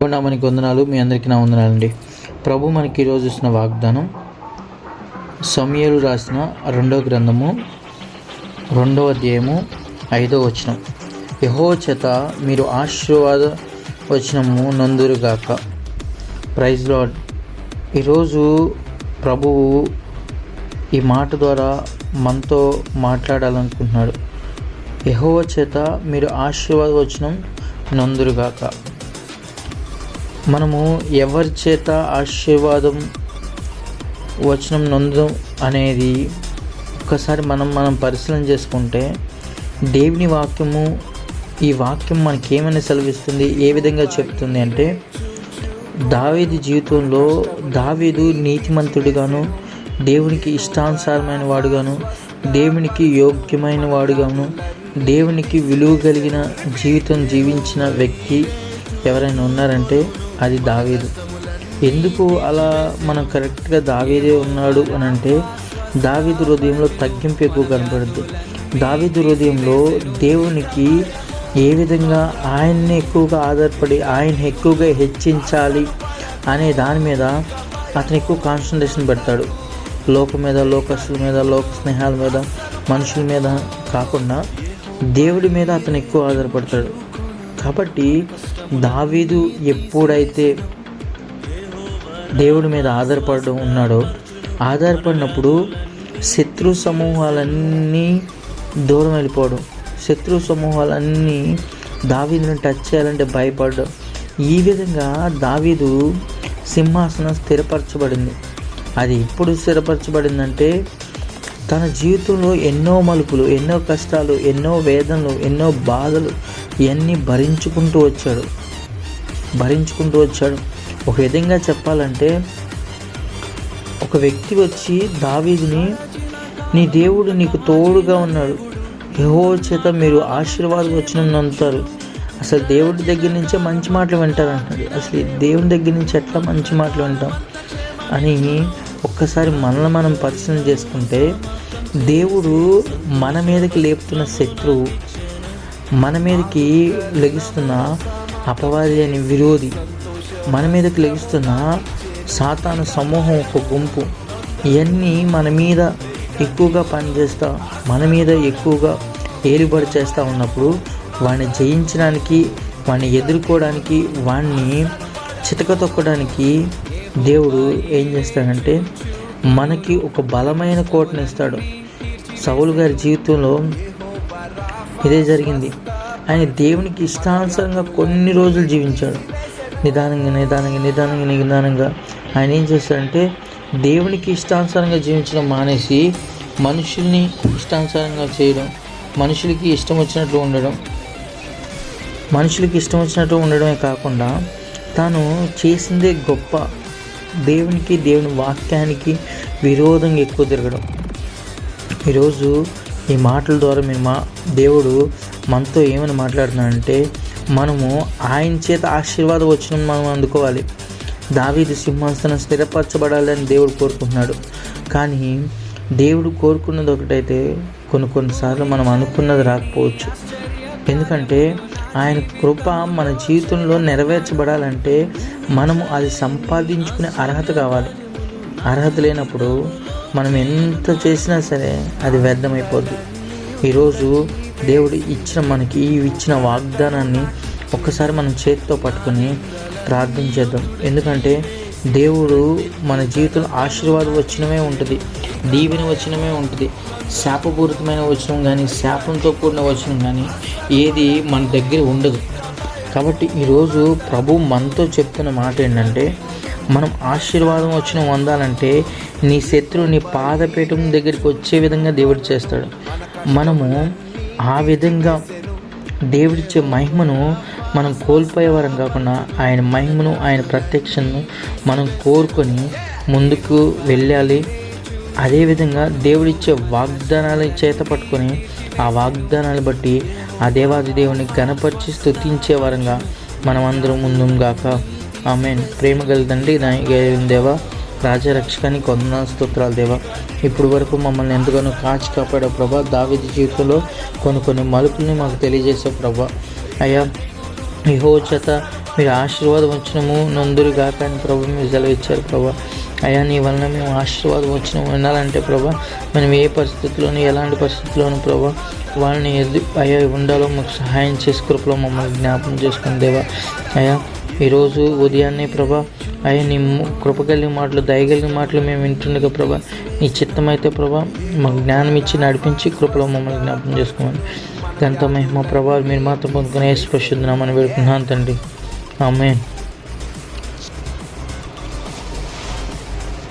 దేవుని నామానికి వందనాలు. మీ అందరికీ నా వందనాలండి. ప్రభు మనకి ఈరోజు ఇస్తున్న వాగ్దానం సమూయేలు రాసిన 2వ గ్రంథము 2వ అధ్యాయము 5వ వచనం. యెహోవా చేత మీరు ఆశీర్వాద వచనము నందురుగాక. Praise lord. ఈరోజు ప్రభువు ఈ మాట ద్వారా మనతో మాట్లాడాలనుకుంటున్నాడు. యెహోవా చేత మీరు ఆశీర్వాద వచనం నందురుగాక. మనము ఎవరి చేత ఆశీర్వాదం వచనం నందుదాం అనేది ఒక్కసారి మనం పరిశీలన చేసుకుంటే, దేవుని వాక్యము, ఈ వాక్యం మనకి ఏమైనా సెలవిస్తుంది, ఏ విధంగా చెప్తుంది అంటే, దావీదు జీవితంలో దావీదు నీతిమంతుడిగాను, దేవునికి ఇష్టానుసారమైన వాడుగాను, దేవునికి యోగ్యమైన వాడుగాను, దేవునికి విలువ కలిగిన జీవితం జీవించిన వ్యక్తి ఎవరైనా ఉన్నారంటే అది దావీదు. ఎందుకు అలా మనం కరెక్ట్గా దావీదే ఉన్నాడు అని అంటే, దావీదు హృదయంలో తగ్గింపు ఎక్కువ కనపడుద్ది. దావీదు హృదయంలో దేవునికి ఏ విధంగా ఆయన్ని ఎక్కువగా ఆధారపడి ఆయన ఎక్కువగా హెచ్చించాలి అనే దాని మీద అతను ఎక్కువ కాన్సన్ట్రేషన్ పెడతాడు. లోకం మీద, లోకస్తుల మీద, లోక స్నేహాల మీద, మనుషుల మీద కాకుండా దేవుడి మీద అతను ఎక్కువ ఆధారపడతాడు. కాబట్టి దావీదు ఎప్పుడైతే దేవుడి మీద ఆధారపడినప్పుడు శత్రు సమూహాలన్నీ దూరం వెళ్ళిపోవడం, శత్రు సమూహాలన్నీ దావీదుని టచ్ చేయాలంటే భయపడడం. ఈ విధంగా దావీదు సింహాసనం స్థిరపరచబడింది. అది ఎప్పుడు స్థిరపరచబడిందంటే, తన జీవితంలో ఎన్నో మలుపులు, ఎన్నో కష్టాలు, ఎన్నో వేదనలు, ఎన్నో బాధలు ఇవన్నీ భరించుకుంటూ వచ్చాడు. ఒక విధంగా చెప్పాలంటే, ఒక వ్యక్తి వచ్చి దావీదుని, నీ దేవుడు నీకు తోడుగా ఉన్నాడు, యెహోవా చేత మీరు ఆశీర్వాదం వచనం నందుతారు. అసలు దేవుడి దగ్గర నుంచే మంచి మాటలు వింటారు అంటాడు. అసలు దేవుని దగ్గర నుంచి ఎట్లా మంచి మాటలు వింటాం అని ఒక్కసారి మనల్ని మనం పరిశీలన చేసుకుంటే, దేవుడు మన మీదకి లేపుతున్న శత్రువు, మన మీదకి లెగిస్తున్న అపవాది అని విరోధి, మన మీదకి లెగిస్తున్న సాతాను సమూహం, ఒక గుంపు, ఇవన్నీ మన మీద ఎక్కువగా పనిచేస్తూ, మన మీద ఎక్కువగా ఏలుబడి చేస్తూ ఉన్నప్పుడు, వాడిని జయించడానికి, వాడిని ఎదుర్కోవడానికి, వాడిని చితకతొక్కడానికి దేవుడు ఏం చేస్తాడంటే మనకి ఒక బలమైన కోటను ఇస్తాడు. సౌలు గారి జీవితంలో ఇదే జరిగింది. ఆయన దేవునికి ఇష్టానుసారంగా కొన్ని రోజులు జీవించాడు. నిదానంగా ఆయన ఏం చేస్తాడంటే, దేవునికి ఇష్టానుసారంగా జీవించడం మానేసి మనుషుల్ని ఇష్టానుసారంగా చేయడం, మనుషులకి ఇష్టం వచ్చినట్లు ఉండడమే కాకుండా తాను చేసిందే గొప్ప, దేవునికి, దేవుని వాక్యానికి విరోధంగా ఎక్కువ తిరగడం. ఈరోజు ఈ మాటల ద్వారా దేవుడు మనతో ఏమని మాట్లాడుతున్నాడంటే, మనము ఆయన చేత ఆశీర్వాద వచనం మనం అందుకోవాలి. దావీదు సింహాసనం స్థిరపరచబడాలని దేవుడు కోరుకుంటున్నాడు. కానీ దేవుడు కోరుకున్నది ఒకటైతే కొన్నిసార్లు మనం అనుకున్నది రాకపోవచ్చు. ఎందుకంటే ఆయన కృప మన జీవితంలో నెరవేర్చబడాలంటే మనము అది సంపాదించుకునే అర్హత కావాలి. అర్హత లేనప్పుడు మనం ఎంత చేసినా సరే అది వ్యర్థమైపోద్ది. ఈరోజు దేవుడు మనకి ఇచ్చిన వాగ్దానాన్ని ఒక్కసారి మనం చేతితో పట్టుకొని ప్రార్థన చేద్దాం. ఎందుకంటే దేవుడు మన జీవితంలో ఆశీర్వాదం వచనమే ఉంటుంది, దీవెన వచనమే ఉంటుంది. శాపపూరితమైన వచనం కానీ, శాపంతో కూడిన వచనం కానీ ఏది మన దగ్గర ఉండదు. కాబట్టి ఈరోజు ప్రభు మనతో చెప్తున్న మాట ఏంటంటే, మనం ఆశీర్వాదం వచనం పొందాలంటే నీ శత్రువు నీ పాదపీఠం దగ్గరికి వచ్చే విధంగా దేవుడు చేస్తాడు. మనము ఆ విధంగా దేవుడిచ్చే మహిమను మనం కోల్పోయేవారం కాకుండా, ఆయన మహిమను, ఆయన ప్రత్యక్షను మనం కోరుకొని ముందుకు వెళ్ళాలి. అదేవిధంగా దేవుడిచ్చే వాగ్దానాలను చేత పట్టుకొని ఆ వాగ్దానాలు బట్టి ఆ దేవాది దేవుని ఘనపరిచి స్తుతించే వారంగా మనమందరం ముందుగాక. ఆమేన్. ప్రేమ కలిదండి దేవా, రాజరక్షకానికి వందనాలు, స్తోత్రాలు దేవా. ఇప్పుడు వరకు మమ్మల్ని ఎంతగానో కాచి కాపాడే ప్రభా, దావీదు జీవితంలో కొన్ని మలుపుల్ని మాకు తెలియజేసే ప్రభా. అయ్యా, యెహోవా చేత మీరు ఆశీర్వాదం వచ్చినము నందురు గాక అని ప్రభు మీరు సెలవిచ్చారు ప్రభా. అయ్యా నీ వలన మేము ఆశీర్వాదం వచ్చిన ఉండాలంటే ప్రభా మనం ఏ పరిస్థితుల్లోనూ ఎలాంటి పరిస్థితుల్లోనూ ప్రభా వాళ్ళని అయ్యా ఉండాలో మాకు సహాయం చేసి కృపలో మమ్మల్ని జ్ఞాపకం చేసుకుని దేవా. అయ్యా ఈరోజు ఉదయాన్నే ప్రభా అయ్యా నీ కృప కలిగిన మాటలు దయగలిగిన మాటలు మేము వింటుండగా ప్రభా నీ చిత్తమైతే ప్రభా మాకు జ్ఞానం ఇచ్చి నడిపించి కృపలో మమ్మల్ని జ్ఞాపకం చేసుకోమని గంత మహిమ ప్రభా మీరు మాత్రం పొందుకునే స్పర్శుద్ధనామని వేడుకున్నాను తండ్రి. ఆమేన్.